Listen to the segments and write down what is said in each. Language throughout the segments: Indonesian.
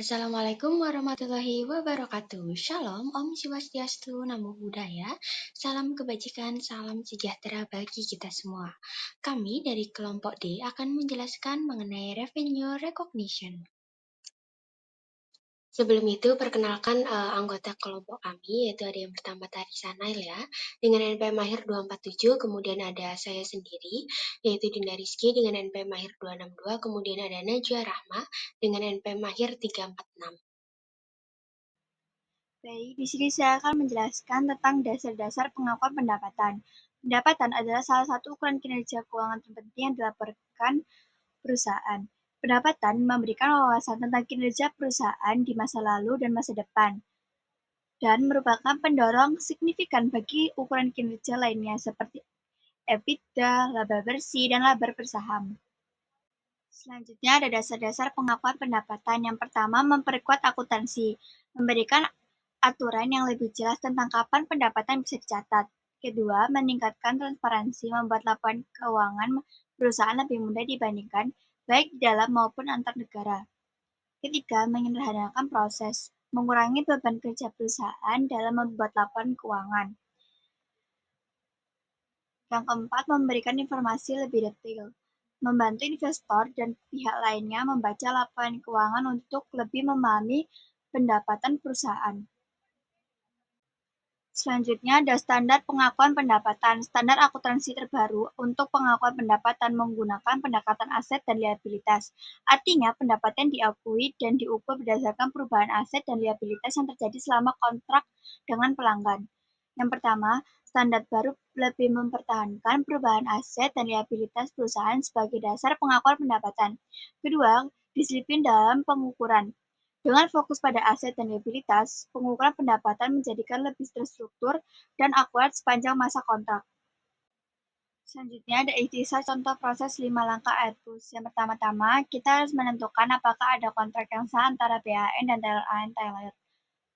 Assalamualaikum warahmatullahi wabarakatuh. Shalom, Om Swastiastu, Namo Buddhaya. Salam kebajikan, salam sejahtera bagi kita semua. Kami dari kelompok D akan menjelaskan mengenai revenue recognition. Sebelum itu, perkenalkan anggota kelompok kami, yaitu ada yang pertama Tarisa Nail ya, dengan NPM Mahir 247, kemudian ada saya sendiri, yaitu Dinda Rizky dengan NPM Mahir 262, kemudian ada Najwa Rahma dengan NPM Mahir 346. Baik, di sini saya akan menjelaskan tentang dasar-dasar pengakuan pendapatan. Pendapatan adalah salah satu ukuran kinerja keuangan terpenting yang dilaporkan perusahaan. Pendapatan memberikan wawasan tentang kinerja perusahaan di masa lalu dan masa depan, dan merupakan pendorong signifikan bagi ukuran kinerja lainnya seperti EBITDA, laba bersih, dan laba bersaham. Selanjutnya ada dasar-dasar pengakuan pendapatan. Yang pertama, memperkuat akuntansi, memberikan aturan yang lebih jelas tentang kapan pendapatan bisa dicatat. Kedua, meningkatkan transparansi, membuat laporan keuangan perusahaan lebih mudah dibandingkan, baik di dalam maupun antar negara. Ketiga, menyederhanakan proses, mengurangi beban kerja perusahaan dalam membuat laporan keuangan. Yang keempat, memberikan informasi lebih detail, membantu investor dan pihak lainnya membaca laporan keuangan untuk lebih memahami pendapatan perusahaan. Selanjutnya ada standar pengakuan pendapatan. Standar akuntansi terbaru untuk pengakuan pendapatan menggunakan pendekatan aset dan liabilitas. Artinya pendapatan diakui dan diukur berdasarkan perubahan aset dan liabilitas yang terjadi selama kontrak dengan pelanggan. Yang pertama, standar baru lebih mempertahankan perubahan aset dan liabilitas perusahaan sebagai dasar pengakuan pendapatan. Kedua, disiplin dalam pengukuran. Dengan fokus pada aset dan liabilitas, pengukuran pendapatan menjadikan lebih terstruktur dan akurat sepanjang masa kontrak. Selanjutnya ada ikhtisar contoh proses 5 langkah ARPUS. Yang pertama-tama, kita harus menentukan apakah ada kontrak yang sah antara PAN dan Tailor.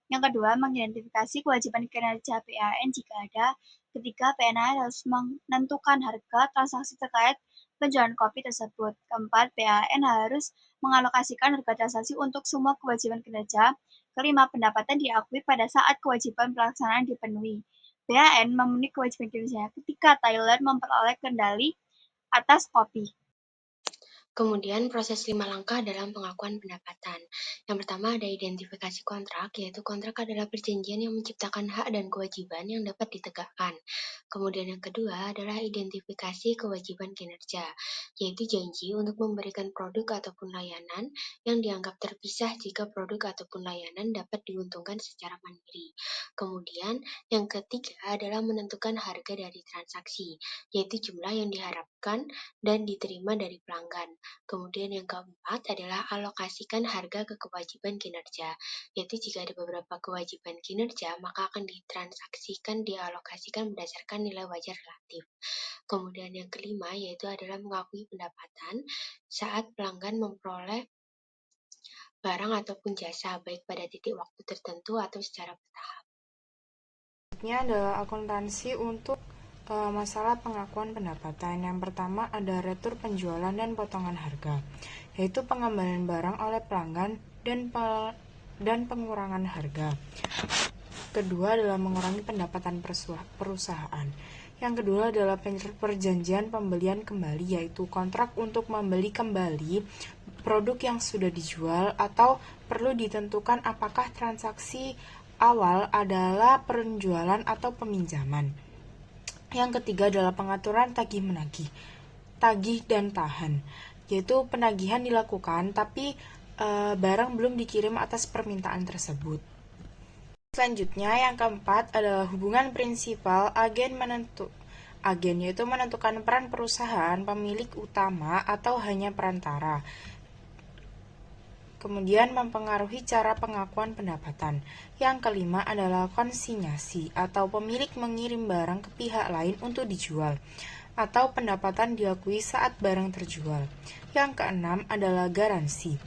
Yang kedua, mengidentifikasi kewajiban kinerja PAN jika ada. Ketiga, PNAR harus menentukan harga transaksi terkait penjualan kopi tersebut. Keempat, PAN harus mengalokasikan harga transaksi untuk semua kewajiban kinerja. Kelima, pendapatan diakui pada saat kewajiban pelaksanaan dipenuhi. PAN memenuhi kewajiban kinerja ketika Tailor memperoleh kendali atas kopi. Kemudian proses 5 langkah dalam pengakuan pendapatan. Yang pertama ada identifikasi kontrak, yaitu kontrak adalah perjanjian yang menciptakan hak dan kewajiban yang dapat ditegakkan. Kemudian yang kedua adalah identifikasi kewajiban kinerja, yaitu janji untuk memberikan produk ataupun layanan yang dianggap terpisah jika produk ataupun layanan dapat diuntungkan secara mandiri. Kemudian yang ketiga adalah menentukan harga dari transaksi, yaitu jumlah yang diharapkan dan diterima dari pelanggan. Kemudian yang keempat adalah alokasikan harga ke kewajiban kinerja, yaitu jika ada beberapa kewajiban kinerja, maka akan dialokasikan berdasarkan nilai wajar relatif. Kemudian yang kelima yaitu adalah mengakui pendapatan saat pelanggan memperoleh barang ataupun jasa, baik pada titik waktu tertentu atau secara bertahap. Selanjutnya adalah akuntansi untuk masalah pengakuan pendapatan. Yang pertama ada retur penjualan dan potongan harga, yaitu pengembalian barang oleh pelanggan dan pengurangan harga. Kedua adalah mengurangi pendapatan perusahaan. Yang kedua adalah perjanjian pembelian kembali, yaitu kontrak untuk membeli kembali produk yang sudah dijual atau perlu ditentukan apakah transaksi awal adalah penjualan atau peminjaman. Yang ketiga adalah pengaturan tagih-menagih, tagih dan tahan, yaitu penagihan dilakukan tapi barang belum dikirim atas permintaan tersebut. Selanjutnya yang keempat adalah hubungan prinsipal agen yaitu menentukan peran perusahaan, pemilik utama atau hanya perantara. Kemudian mempengaruhi cara pengakuan pendapatan. Yang kelima adalah konsinyasi atau pemilik mengirim barang ke pihak lain untuk dijual atau pendapatan diakui saat barang terjual. Yang keenam adalah garansi,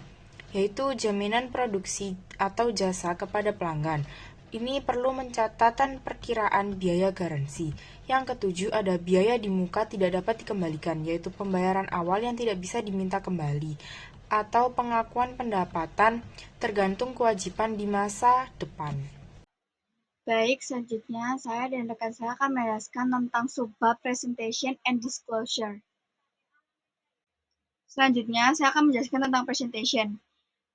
yaitu jaminan produksi atau jasa kepada pelanggan. Ini perlu mencatatan perkiraan biaya garansi. Yang ketujuh ada biaya di muka tidak dapat dikembalikan, yaitu pembayaran awal yang tidak bisa diminta kembali. atau pengakuan pendapatan tergantung kewajiban di masa depan. Baik, selanjutnya saya dan rekan saya akan menjelaskan tentang subbab presentation and disclosure. Selanjutnya, saya akan menjelaskan tentang presentation.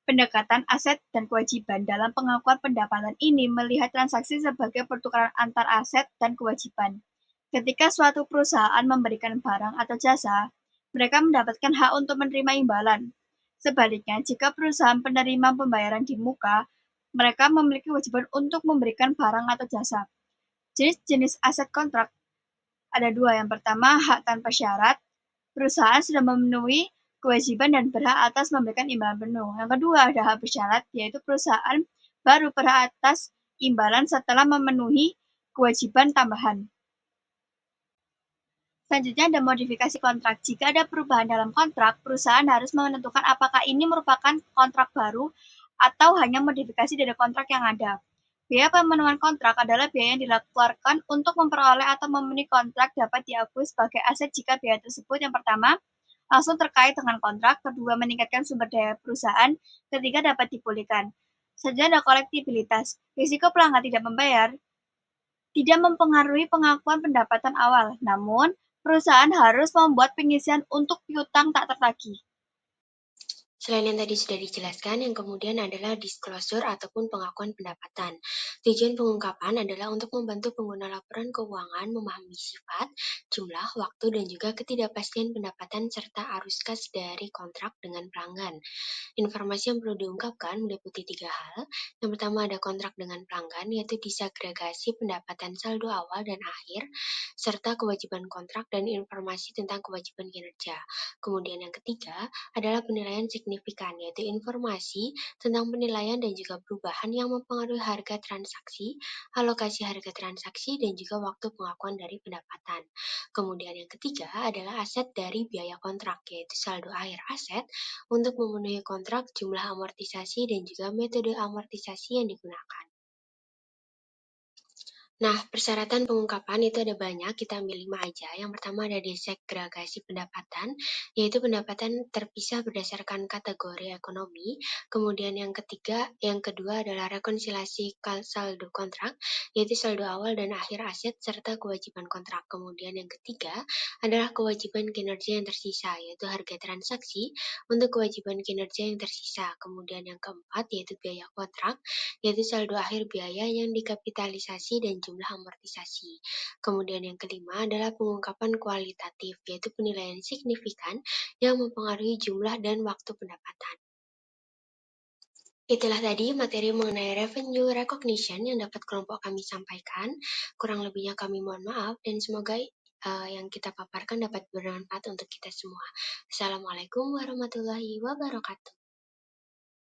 Pendekatan aset dan kewajiban dalam pengakuan pendapatan ini melihat transaksi sebagai pertukaran antar aset dan kewajiban. Ketika suatu perusahaan memberikan barang atau jasa, mereka mendapatkan hak untuk menerima imbalan. Sebaliknya, jika perusahaan penerima pembayaran di muka, mereka memiliki kewajiban untuk memberikan barang atau jasa. Jenis-jenis aset kontrak ada dua. Yang pertama, hak tanpa syarat. Perusahaan sudah memenuhi kewajiban dan berhak atas memberikan imbalan penuh. Yang kedua, ada hak bersyarat, yaitu perusahaan baru berhak atas imbalan setelah memenuhi kewajiban tambahan. Selanjutnya ada modifikasi kontrak. Jika ada perubahan dalam kontrak, perusahaan harus menentukan apakah ini merupakan kontrak baru atau hanya modifikasi dari kontrak yang ada. Biaya pemenuhan kontrak adalah biaya yang dikeluarkan untuk memperoleh atau memenuhi kontrak dapat diakui sebagai aset jika biaya tersebut yang pertama langsung terkait dengan kontrak, kedua meningkatkan sumber daya perusahaan, ketiga dapat dipulihkan. Selanjutnya ada kolektibilitas. Risiko pelanggan tidak membayar tidak mempengaruhi pengakuan pendapatan awal, namun perusahaan harus membuat pengisian untuk piutang tak tertagih. Selain yang tadi sudah dijelaskan, yang kemudian adalah disclosure ataupun pengakuan pendapatan. Tujuan pengungkapan adalah untuk membantu pengguna laporan keuangan memahami sifat, jumlah, waktu, dan juga ketidakpastian pendapatan serta arus kas dari kontrak dengan pelanggan. Informasi yang perlu diungkapkan meliputi 3 hal. Yang pertama ada kontrak dengan pelanggan, yaitu disagregasi pendapatan saldo awal dan akhir, serta kewajiban kontrak dan informasi tentang kewajiban kinerja. Kemudian yang ketiga adalah penilaian signifikan, yaitu informasi tentang penilaian dan juga perubahan yang mempengaruhi harga transaksi, alokasi harga transaksi, dan juga waktu pengakuan dari pendapatan. Kemudian yang ketiga adalah aset dari biaya kontrak, yaitu saldo akhir aset untuk memenuhi kontrak, jumlah amortisasi, dan juga metode amortisasi yang digunakan. Nah, persyaratan pengungkapan itu ada banyak, kita ambil 5 aja. Yang pertama ada desegregasi pendapatan, yaitu pendapatan terpisah berdasarkan kategori ekonomi. Kemudian yang kedua adalah rekonsiliasi saldo kontrak, yaitu saldo awal dan akhir aset serta kewajiban kontrak. Kemudian yang ketiga adalah kewajiban kinerja yang tersisa, yaitu harga transaksi untuk kewajiban kinerja yang tersisa. Kemudian yang keempat yaitu biaya kontrak, yaitu saldo akhir biaya yang dikapitalisasi dan jumlah amortisasi. Kemudian yang kelima adalah pengungkapan kualitatif, yaitu penilaian signifikan yang mempengaruhi jumlah dan waktu pendapatan. Itulah tadi materi mengenai revenue recognition yang dapat kelompok kami sampaikan. Kurang lebihnya kami mohon maaf dan semoga yang kita paparkan dapat bermanfaat untuk kita semua. Assalamualaikum warahmatullahi wabarakatuh.